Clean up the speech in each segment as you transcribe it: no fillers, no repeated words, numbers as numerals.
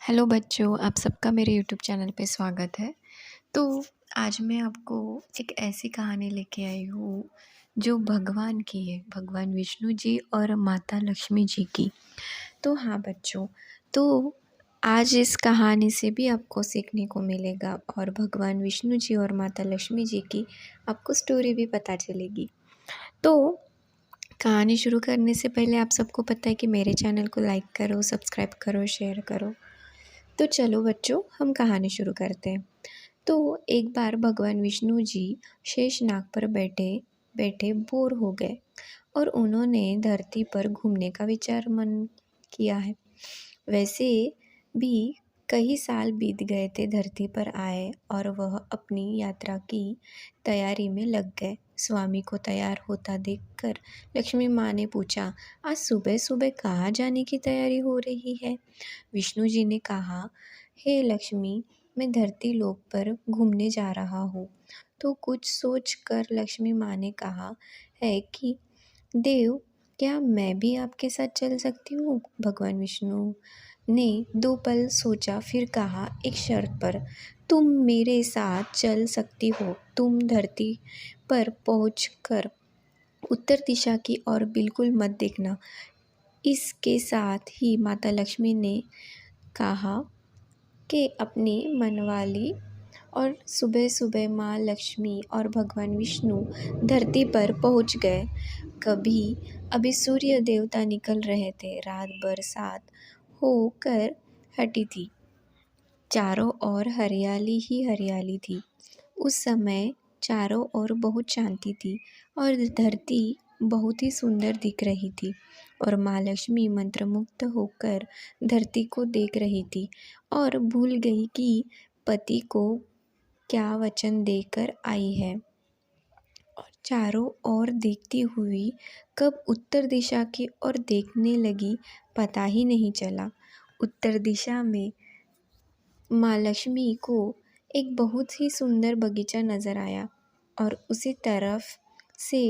Hello बच्चों, आप सबका मेरे यूट्यूब चैनल पे स्वागत है। तो आज मैं आपको एक ऐसी कहानी लेके आई हूँ जो भगवान की है, भगवान विष्णु जी और माता लक्ष्मी जी की। तो हाँ बच्चों, तो आज इस कहानी से भी आपको सीखने को मिलेगा और भगवान विष्णु जी और माता लक्ष्मी जी की आपको स्टोरी भी पता चलेगी। तो कहानी शुरू करने से पहले आप सबको पता है कि मेरे चैनल को लाइक करो, सब्सक्राइब करो, शेयर करो। तो चलो बच्चों, हम कहानी शुरू करते हैं। तो एक बार भगवान विष्णु जी शेषनाग पर बैठे बैठे बोर हो गए और उन्होंने धरती पर घूमने का विचार मन किया है। वैसे भी कई साल बीत गए थे धरती पर आए और वह अपनी यात्रा की तैयारी में लग गए। स्वामी को तैयार होता देखकर लक्ष्मी माँ ने पूछा, आज सुबह सुबह कहाँ जाने की तैयारी हो रही है? विष्णु जी ने कहा, हे लक्ष्मी, मैं धरती लोक पर घूमने जा रहा हूँ। तो कुछ सोच कर लक्ष्मी माँ ने कहा है कि देव, क्या मैं भी आपके साथ चल सकती हूँ? भगवान विष्णु ने 2 पल सोचा, फिर कहा, एक शर्त पर। तुम मेरे साथ चल सकती हो। तुम धरती पर पहुंचकर उत्तर दिशा की ओर बिल्कुल मत देखना। इसके साथ ही माता लक्ष्मी ने कहा कि अपनी मनवाली और सुबह सुबह माँ लक्ष्मी और भगवान विष्णु धरती पर पहुंच गए। अभी सूर्य देवता निकल रहे थे। रात बरसात होकर हटी थी। चारों ओर हरियाली ही हरियाली थी। उस समय चारों ओर बहुत शांति थी और धरती बहुत ही सुंदर दिख रही थी और माँ लक्ष्मी मंत्रमुग्ध होकर धरती को देख रही थी और भूल गई कि पति को क्या वचन देकर आई है और चारों ओर देखती हुई कब उत्तर दिशा की ओर देखने लगी, पता ही नहीं चला। उत्तर दिशा में माँ लक्ष्मी को एक बहुत ही सुंदर बगीचा नज़र आया और उसी तरफ से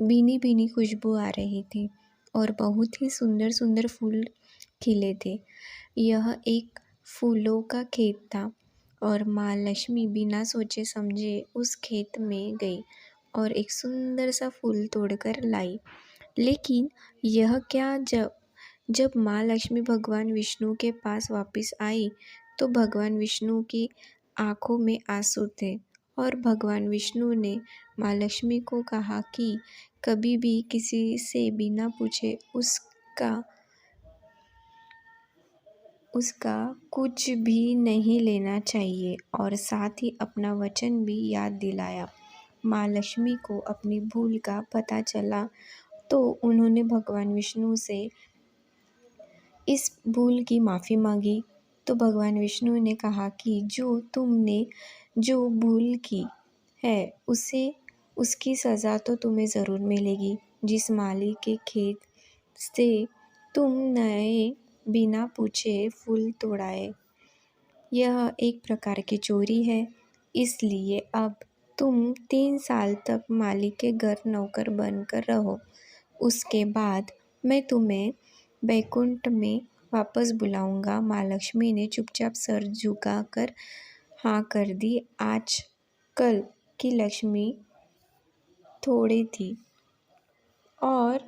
भीनी भीनी खुशबू आ रही थी और बहुत ही सुंदर सुंदर फूल खिले थे। यह एक फूलों का खेत था और माँ लक्ष्मी बिना सोचे समझे उस खेत में गई और एक सुंदर सा फूल तोड़कर लाई। लेकिन यह क्या, जब जब माँ लक्ष्मी भगवान विष्णु के पास वापस आई तो भगवान विष्णु की आंखों में आंसू थे और भगवान विष्णु ने माँ लक्ष्मी को कहा कि कभी भी किसी से बिना पूछे उसका कुछ भी नहीं लेना चाहिए और साथ ही अपना वचन भी याद दिलाया। माँ लक्ष्मी को अपनी भूल का पता चला तो उन्होंने भगवान विष्णु से इस भूल की माफ़ी मांगी। तो भगवान विष्णु ने कहा कि जो भूल की है उसकी सज़ा तो तुम्हें ज़रूर मिलेगी। जिस माली के खेत से तुम नए बिना पूछे फूल तोड़ाए, यह एक प्रकार की चोरी है। इसलिए अब तुम 3 साल तक माली के घर नौकर बनकर रहो। उसके बाद मैं तुम्हें बैकुंठ में वापस बुलाऊंगा। माँ लक्ष्मी ने चुपचाप सर झुकाकर हाँ कर दी। आज कल की लक्ष्मी थोड़ी थी और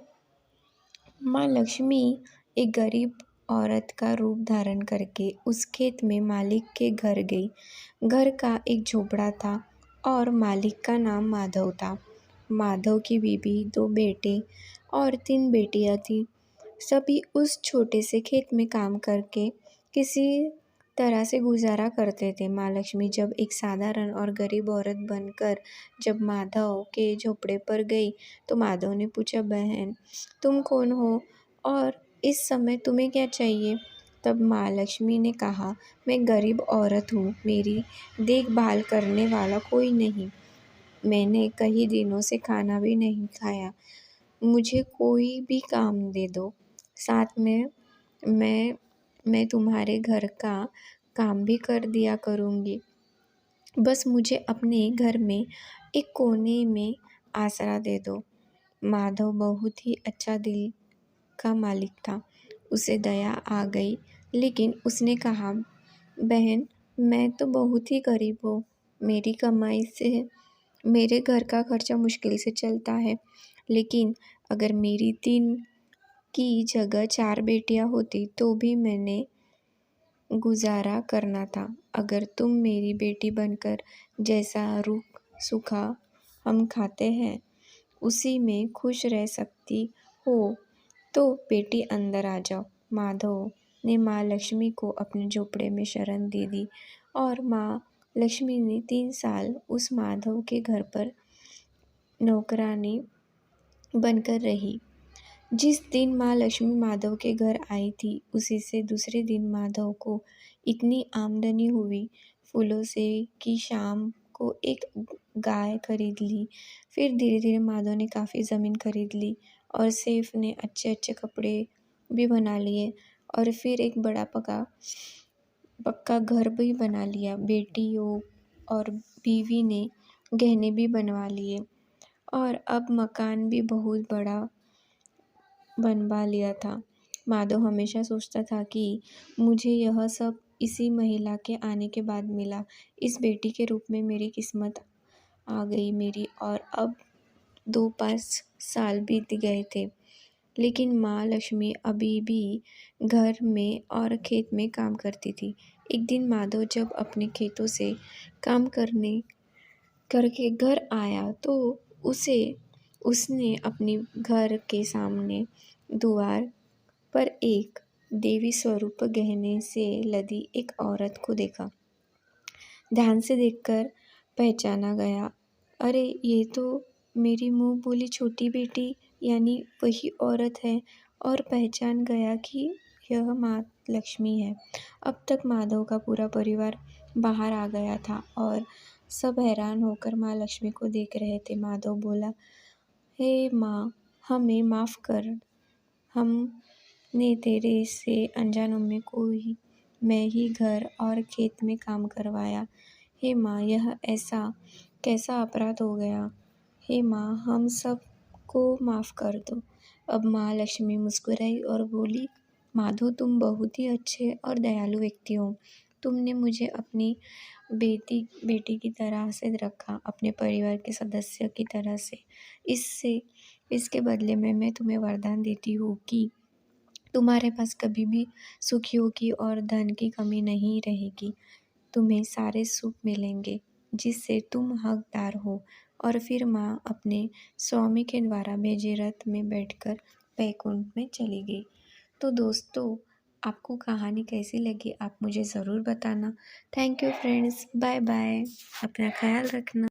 माँ लक्ष्मी एक गरीब औरत का रूप धारण करके उस खेत में मालिक के घर गई। घर का एक झोपड़ा था और मालिक का नाम माधव था। माधव की बीबी, 2 बेटे और 3 बेटियां थीं। सभी उस छोटे से खेत में काम करके किसी तरह से गुजारा करते थे। माँ लक्ष्मी जब एक साधारण और गरीब औरत बनकर जब माधव के झोपड़े पर गई तो माधव ने पूछा, बहन, तुम कौन हो और इस समय तुम्हें क्या चाहिए? तब माँ लक्ष्मी ने कहा, मैं गरीब औरत हूँ, मेरी देखभाल करने वाला कोई नहीं। मैंने कई दिनों से खाना भी नहीं खाया। मुझे कोई भी काम दे दो। साथ में मैं तुम्हारे घर का काम भी कर दिया करूँगी। बस मुझे अपने घर में एक कोने में आसरा दे दो। माधव बहुत ही अच्छा दिल का मालिक था। उसे दया आ गई लेकिन उसने कहा, बहन, मैं तो बहुत ही गरीब हूँ। मेरी कमाई से मेरे घर का खर्चा मुश्किल से चलता है। लेकिन अगर मेरी 3 की जगह 4 बेटियां होती तो भी मैंने गुजारा करना था। अगर तुम मेरी बेटी बनकर जैसा रूख सूखा हम खाते हैं उसी में खुश रह सकती हो तो बेटी अंदर आ जाओ। माधव ने माँ लक्ष्मी को अपने झोपड़े में शरण दे दी और माँ लक्ष्मी ने 3 साल उस माधव के घर पर नौकरानी बनकर रही। जिस दिन माँ लक्ष्मी माधव के घर आई थी उसी से दूसरे दिन माधव को इतनी आमदनी हुई फूलों से कि शाम को एक गाय खरीद ली। फिर धीरे धीरे माधव ने काफ़ी ज़मीन खरीद ली और सैफ ने अच्छे अच्छे कपड़े भी बना लिए और फिर एक बड़ा पक्का घर भी बना लिया। बेटियों और बीवी ने गहने भी बनवा लिए और अब मकान भी बहुत बड़ा बनवा लिया था। माधव हमेशा सोचता था कि मुझे यह सब इसी महिला के आने के बाद मिला। इस बेटी के रूप में मेरी किस्मत आ गई मेरी। और अब 2-5 साल बीत गए थे लेकिन माँ लक्ष्मी अभी भी घर में और खेत में काम करती थी। एक दिन माधव जब अपने खेतों से काम करके घर आया तो उसने अपने घर के सामने द्वार पर एक देवी स्वरूप गहने से लदी एक औरत को देखा। ध्यान से देखकर पहचाना गया, अरे ये तो मेरी मुंह बोली छोटी बेटी यानी वही औरत है और पहचान गया कि यह माँ लक्ष्मी है। अब तक माधव का पूरा परिवार बाहर आ गया था और सब हैरान होकर माँ लक्ष्मी को देख रहे थे। माधव बोला, हे माँ, हमें माफ़ कर। हमने तेरे से अनजानों में मैं ही घर और खेत में काम करवाया। हे माँ, यह ऐसा कैसा अपराध हो गया। हे माँ, हम सब को माफ़ कर दो। अब माँ लक्ष्मी मुस्कुराई और बोली, माधव, तुम बहुत ही अच्छे और दयालु व्यक्ति हो। तुमने मुझे अपनी बेटी की तरह से रखा, अपने परिवार के सदस्य की तरह से। इसके बदले में मैं तुम्हें वरदान देती हूँ कि तुम्हारे पास कभी भी सुखियों की और धन की कमी नहीं रहेगी। तुम्हें सारे सुख मिलेंगे जिससे तुम हकदार हो। और फिर माँ अपने स्वामी के द्वारा भेजे रथ में बैठकर वैकुंठ में चली गई। तो दोस्तों, आपको कहानी कैसी लगी आप मुझे ज़रूर बताना। Thank you friends, bye bye, अपना ख्याल रखना।